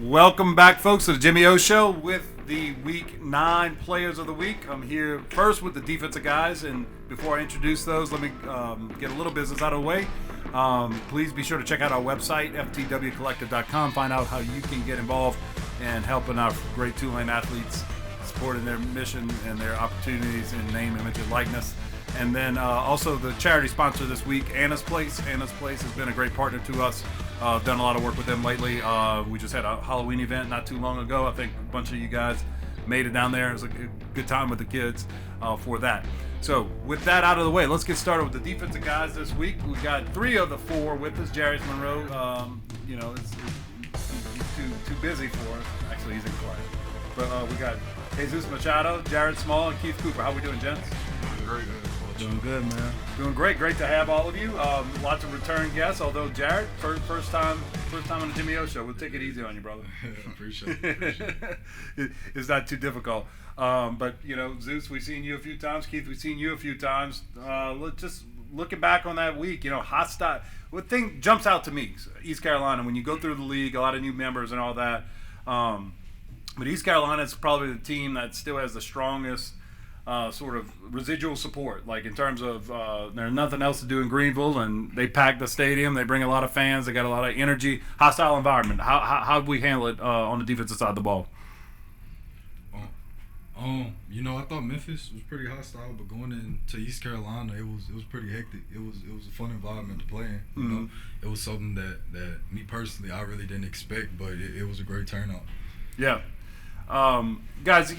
Welcome back, folks, to the Jimmy O Show with the Week 9 Players of the Week. I'm here first with the defensive guys, and before I introduce those, let me get a little business out of the way. Please be sure to check out our website, ftwcollective.com. Find out how you can get involved in helping our great Tulane athletes, supporting their mission and their opportunities in name, image, and likeness. And then also the charity sponsor this week, Anna's Place. Anna's Place has been a great partner to us. Done a lot of work with them lately. We just had a Halloween event not too long ago. I think a bunch of you guys made it down there. It was a good time with the kids for that. So with that out of the way, let's get started with the defensive guys this week. We got 3 of the 4 with us. Jarius Monroe, he's too busy for us. Actually, he's in class. But we got Jesus Machado, Jared Small, and Keith Cooper. How we doing, gents? Great. Doing good, man. Doing great. Great to have all of you. Lots of return guests. Although Jared, first time on the Jimmy O Show. We'll take it easy on you, brother. Appreciate it. It's not too difficult. But Zues, we've seen you a few times. Keith, we've seen you a few times. Just looking back on that week, hostile. What thing jumps out to me? East Carolina. When you go through the league, a lot of new members and all that. But East Carolina is probably the team that still has the strongest sort of residual support, like in terms of there's nothing else to do in Greenville, and they pack the stadium. They bring a lot of fans. They got a lot of energy. Hostile environment. How do we handle it on the defensive side of the ball? I thought Memphis was pretty hostile, but going into East Carolina, it was pretty hectic. It was a fun environment to play in. You know, it was something that me personally I really didn't expect, but it was a great turnout. Yeah, guys,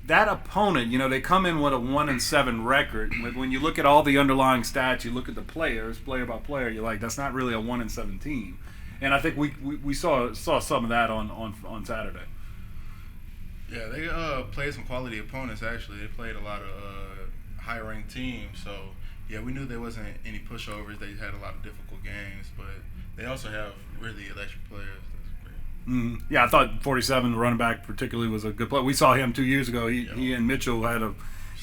that opponent, they come in with a 1-7 record. When you look at all the underlying stats, you look at the players, player by player, you're like, that's not really a 1-7 team. And I think we saw some of that on Saturday. Yeah, they played some quality opponents, actually. They played a lot of high-ranked teams. So, yeah, we knew there wasn't any pushovers. They had a lot of difficult games. But they also have really electric players. Yeah, I thought 47, the running back, particularly, was a good play. We saw him 2 years ago. He and Mitchell had a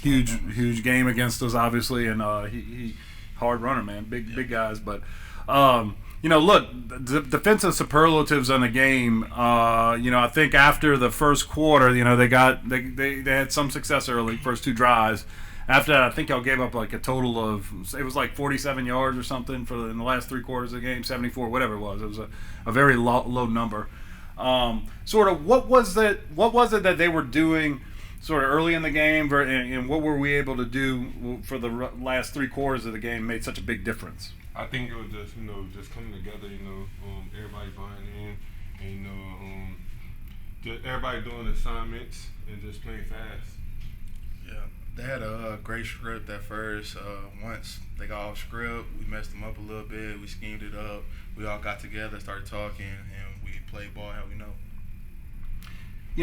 huge game against us, obviously, and he hard runner, man, big guys. But look, the defensive superlatives in the game. I think after the first quarter, they had some success early, first 2 drives. After that, I think y'all gave up like a total of, it was like 47 yards or something in the last 3 quarters of the game, 74, whatever it was. It was a very low number. Sort of what was it that they were doing sort of early in the game, and what were we able to do for the last 3 quarters of the game made such a big difference? I think it was just coming together, everybody buying in, and, just everybody doing assignments and just playing fast. Yeah, they had a great script at first. Once they got off script, we messed them up a little bit. We schemed it up. We all got together, started talking, and we played ball how we know.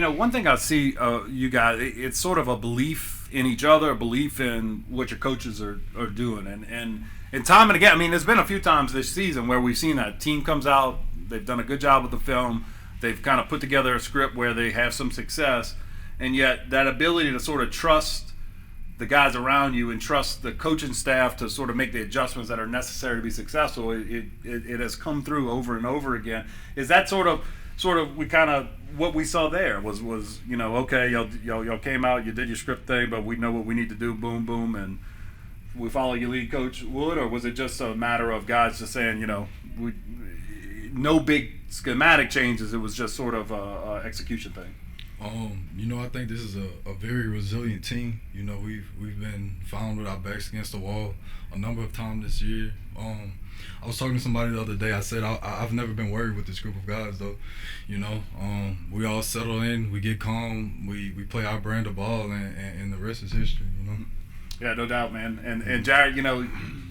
One thing I see you guys, it's sort of a belief in each other, a belief in what your coaches are doing. And time and again, there's been a few times this season where we've seen that team comes out, they've done a good job with the film, they've kind of put together a script where they have some success, and yet that ability to sort of trust the guys around you and trust the coaching staff to sort of make the adjustments that are necessary to be successful, it has come through over and over again. Is that sort of we kind of what we saw there was okay, y'all came out, you did your script thing, but we know what we need to do, boom, boom, and we follow your lead coach Wood, or was it just a matter of guys just saying, no big schematic changes, it was just sort of a execution thing? I think this is a very resilient team. We've been found with our backs against the wall a number of times this year. I was talking to somebody the other day. I said I've never been worried with this group of guys, though. We all settle in, we get calm, we play our brand of ball, and the rest is history. Yeah, no doubt, man. And Jared,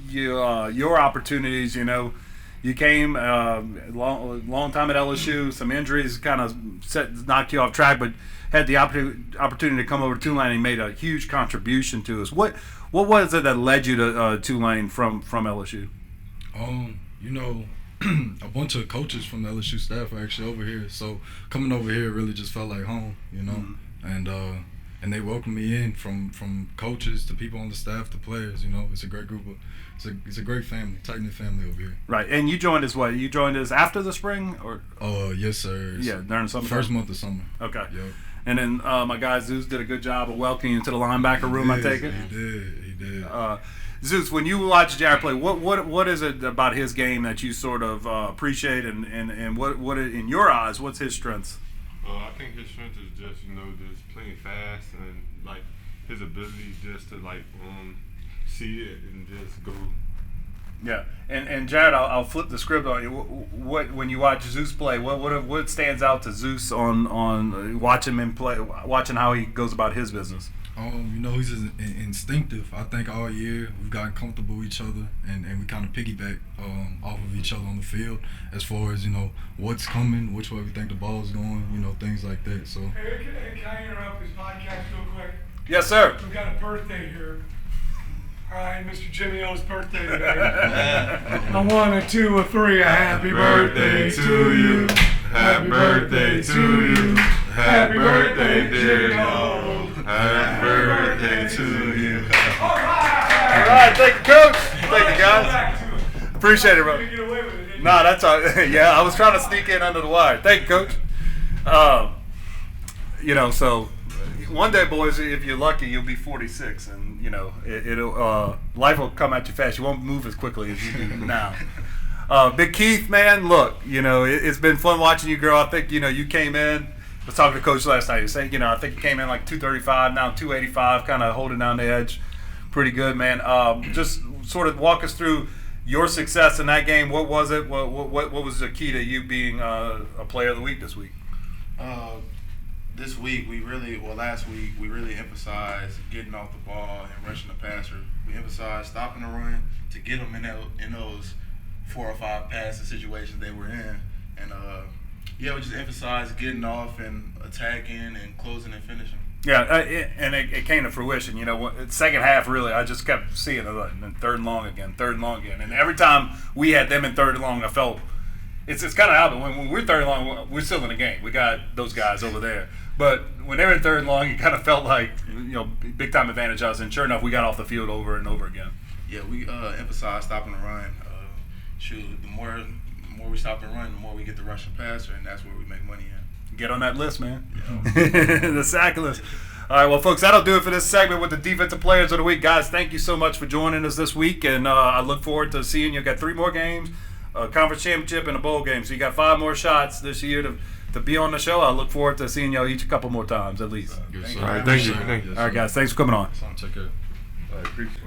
your opportunities, you came long time at LSU. Some injuries kind of knocked you off track, but had the opportunity to come over to Tulane and made a huge contribution to us. What was it that led you to Tulane from LSU? A bunch of coaches from the LSU staff are actually over here. So coming over here really just felt like home, And and they welcome me in from coaches to people on the staff to players. You know, it's a great group of it's a great family, tight-knit family over here. Right, and you joined us what? You joined us after the spring, or? Yes, sir. Yeah, during summer. First month of summer. Okay. Yep. And then my guy Zues did a good job of welcoming you to the linebacker room. I take it. He did. Zeus, when you watch Jared play, what is it about his game that you sort of appreciate, and what in your eyes, what's his strengths? I think his strength is just just playing fast and like his ability just to like see it and just go. Yeah, and Jared, I'll flip the script on you. What when you watch Zeus play, what stands out to Zeus on watching him play, watching how he goes about his business? He's just instinctive. I think all year we've gotten comfortable with each other, and we kind of piggyback off of each other on the field as far as what's coming, which way we think the ball's going, things like that. So. Hey, can I interrupt this podcast real quick? Yes, sir. We've got a birthday here. All right, Mr. Jimmy O's birthday today. A 1, a 2, a 3. A happy birthday to you. Happy birthday to you. Happy birthday, Jimmy O. Happy birthday to you. All right, thank you, Coach. Thank you, guys. Appreciate it, bro. You get away with it. No, that's all. Yeah, I was trying to sneak in under the wire. Thank you, Coach. So one day, boys, if you're lucky, you'll be 46, and it'll life will come at you fast. You won't move as quickly as you do now. Big Keith, man, look, it's been fun watching you grow. I think you came in. I was talking to Coach last night. He was saying, I think you came in like 235, now 285, kind of holding down the edge. Pretty good, man. Just sort of walk us through your success in that game. What was it? What was the key to you being a player of the week this week? This week, last week, we really emphasized getting off the ball and rushing the passer. We emphasized stopping the run to get them in those 4 or 5 passing situations they were in. And, we just emphasized getting off and attacking and closing and finishing. Yeah, and it came to fruition. Second half, really, I just kept seeing it. And third and long again. And every time we had them in third and long, I felt it's kind of happened. When we're third and long, we're still in the game. We got those guys over there. But when they were in third and long, it kind of felt like, big time advantage us. And sure enough, we got off the field over and over again. Yeah, we emphasized stopping the run. The more we stop the run, the more we get the rushing passer, and that's where we make money in. Get on that list, man. Yeah. The sack list. All right, well, folks, that'll do it for this segment with the Defensive Players of the Week. Guys, thank you so much for joining us this week, and I look forward to seeing you. You've got 3 more games, a conference championship, and a bowl game. So you got 5 more shots this year to be on the show. I look forward to seeing y'all each a couple more times at least. Yes, all right, thank you. All right, guys, thanks for coming on. Take care. All right, appreciate it.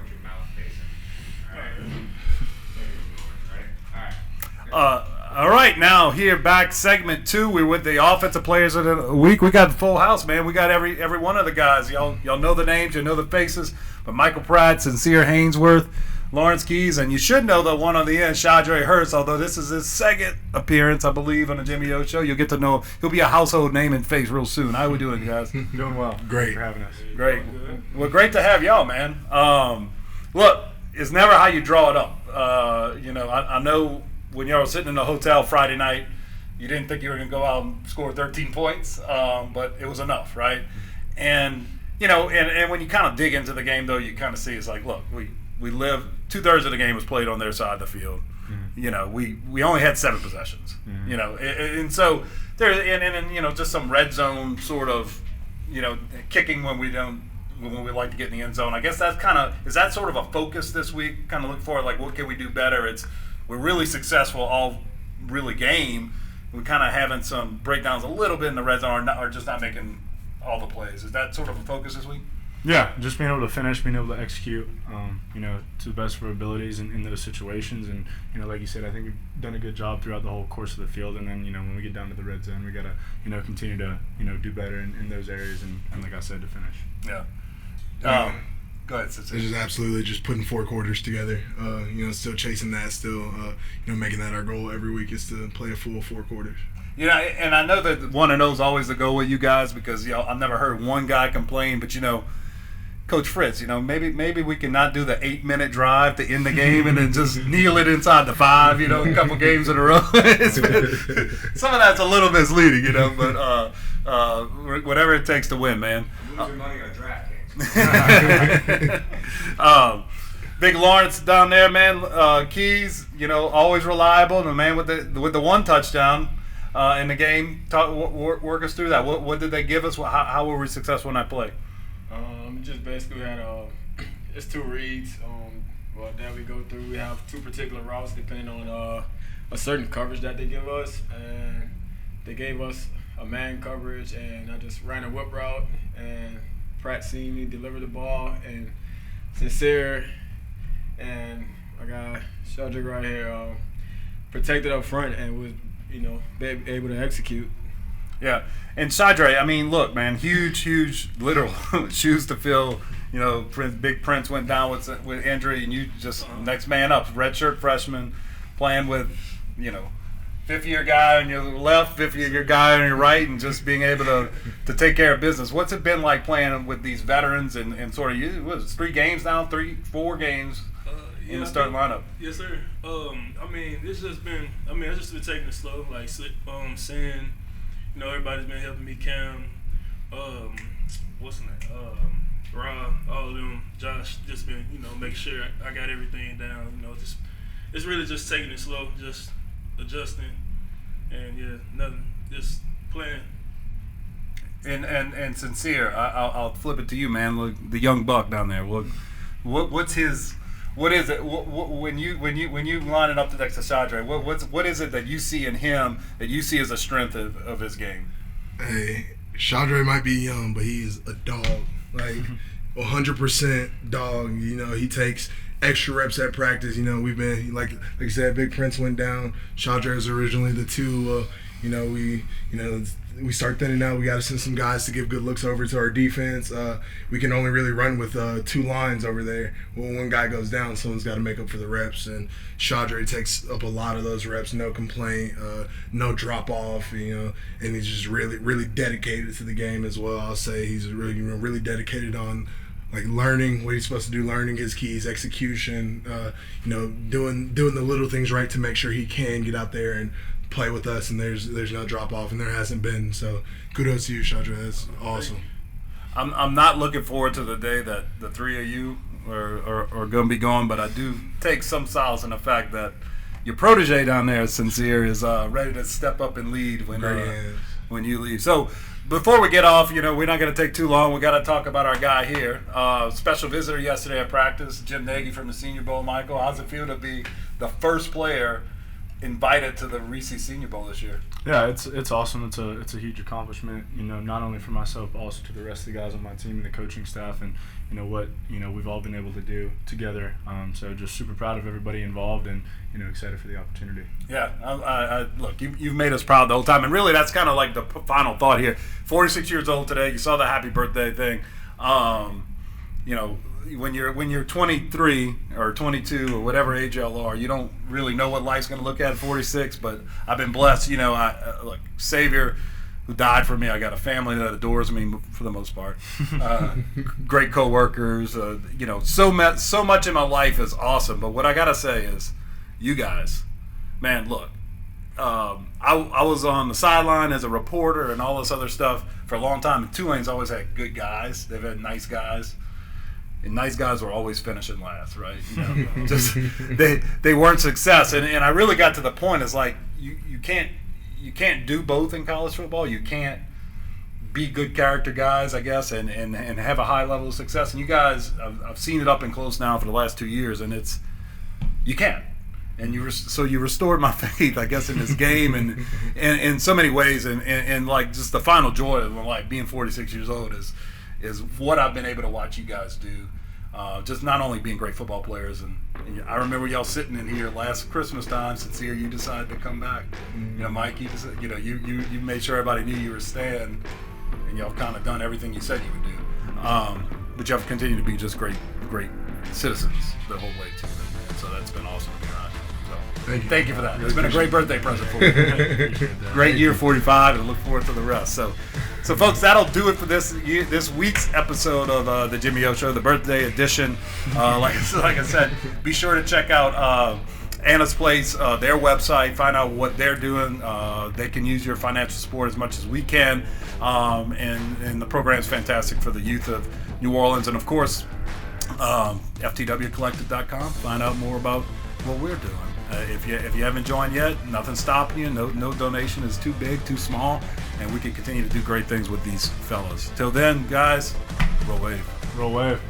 All right, now here back segment 2. We're with the Offensive Players of the Week. We got the full house, man. We got every one of the guys. Y'all know the names, you know the faces. But Michael Pratt, Sincere Haynesworth, Lawrence Keys, and you should know the one on the end, Shadre Hurst. Although this is his second appearance, I believe, on the Jimmy O Show. You'll get to know he'll be a household name and face real soon. How are we doing, guys? Doing well. Great. Thanks for having us. Great. Well, great to have y'all, man. Look, it's never how you draw it up. I know. When you were sitting in a hotel Friday night, you didn't think you were going to go out and score 13 points, but it was enough, right? And, and when you kind of dig into the game, though, you kind of see it's like, look, we live, 2/3 of the game was played on their side of the field. Mm-hmm. We only had 7 possessions, and so there, and just some red zone sort of, kicking when we like to get in the end zone. I guess that's is that sort of a focus this week, kind of look forward, like, what can we do better? We're really successful all really game. We're kind of having some breakdowns a little bit in the red zone or just not making all the plays. Is that sort of a focus this week? Yeah, just being able to finish, being able to execute, to the best of our abilities in those situations. And, like you said, I think we've done a good job throughout the whole course of the field. And then, when we get down to the red zone, we got to, continue to, do better in those areas. And like I said, to finish. Yeah. Go ahead, Sister. It's just absolutely just putting 4 quarters together. Still chasing that, still, making that our goal every week is to play a full 4 quarters. And I know that 1-0 is always the goal with you guys because I've never heard one guy complain, but Coach Fritz, maybe we can not do the 8-minute drive to end the game and then just kneel it inside the 5, a couple games in a row. Some of that's a little misleading, but Whatever it takes to win, man. Losing money on DraftKings. Big Lawrence down there, man. Keys, always reliable. The man with the one touchdown in the game. Work us through that. What did they give us? How were we successful in that play? Just basically had it's 2 reads. That we go through. We have 2 particular routes depending on a certain coverage that they give us, and they gave us a man coverage, and I just ran a whip route, and Pratt seen me deliver the ball, and Sincere and I got Shadre right here protected up front and was able to execute. Yeah, and Shadre, I mean, look, man, huge, literal shoes to fill. Big Prince went down with injury, and you just next man up, redshirt freshman, playing with, 50-year guy on your left, 50-year guy on your right, and just being able to take care of business. What's it been like playing with these veterans and sort of, 3 games now, 4 games in the starting lineup? Yes, sir. It's just been taking it slow, like Sin, everybody's been helping me, Cam, what's his name, Rob, all of them, Josh, just been, making sure I got everything down, it's really just taking it slow, just adjusting, and nothing, just playing. And Sincere, I'll flip it to you, man. Look, the young buck down there. What is it? When you line it up next to Shadre, what is it that you see in him that you see as a strength of his game? Hey, Shadre might be young, but he is a dog. Like 100% dog. He takes extra reps at practice. We've been like you said, Big Prince went down. Shadre was originally the 2. We start thinning out. We got to send some guys to give good looks over to our defense. We can only really run with 2 lines over there. When one guy goes down, someone's got to make up for the reps. And Shadre takes up a lot of those reps, no complaint, no drop off. And he's just really, really dedicated to the game as well. I'll say he's really dedicated on learning what he's supposed to do, learning his keys, execution. Doing the little things right to make sure he can get out there and play with us, and there's no drop off, and there hasn't been. So kudos to you, Shadre. That's awesome. I'm not looking forward to the day that the 3 of you are going to be gone, but I do take some solace in the fact that your protege down there, Sincere, is ready to step up and lead when you leave. So before we get off, we're not going to take too long. We got to talk about our guy here. Special visitor yesterday at practice, Jim Nagy from the Senior Bowl. Michael, how's it feel to be the first player invited to the Reese Senior Bowl this year? Yeah, it's awesome. It's a huge accomplishment, not only for myself, but also to the rest of the guys on my team and the coaching staff, and what we've all been able to do together. So just super proud of everybody involved, and excited for the opportunity. Yeah, I look, you've made us proud the whole time, and really that's kind of like the final thought here. 46 years old today. You saw the happy birthday thing. When you're 23 or 22 or whatever age y'all are, you don't really know what life's going to look at 46. But I've been blessed. Look, Savior, who died for me. I got a family that adores me for the most part. Great coworkers. So much in my life is awesome. But what I gotta say is, you guys, man, look. I was on the sideline as a reporter and all this other stuff for a long time. And Tulane's always had good guys. They've had nice guys. And nice guys were always finishing last, right? Just they weren't success, and I really got to the point. It's like you can't do both in college football. You can't be good character guys, I guess, and have a high level of success. And you guys, I've seen it up and close now for the last 2 years, and you can't. And you restored my faith, I guess, in this game, and in so many ways, and like just the final joy of like being 46 years old is what I've been able to watch you guys do. Just not only being great football players, and I remember y'all sitting in here last Christmas time. Sincere, you decided to come back. Mike, you made sure everybody knew you were staying, and y'all kind of done everything you said you would do. But y'all continued to be just great citizens the whole way too. And so that's been awesome to be around. So thank you for that. It's been a great birthday present for you. Great year 45, and I look forward to the rest. So folks, that'll do it for this week's episode of the Jimmy O Show, the birthday edition. Like I said, be sure to check out Anna's Place, their website, find out what they're doing. They can use your financial support as much as we can. And the program's fantastic for the youth of New Orleans. And of course, ftwcollective.com. Find out more about what we're doing. If you haven't joined yet, nothing's stopping you. No donation is too big, too small, and we can continue to do great things with these fellas. Till then, guys, roll wave. Roll wave.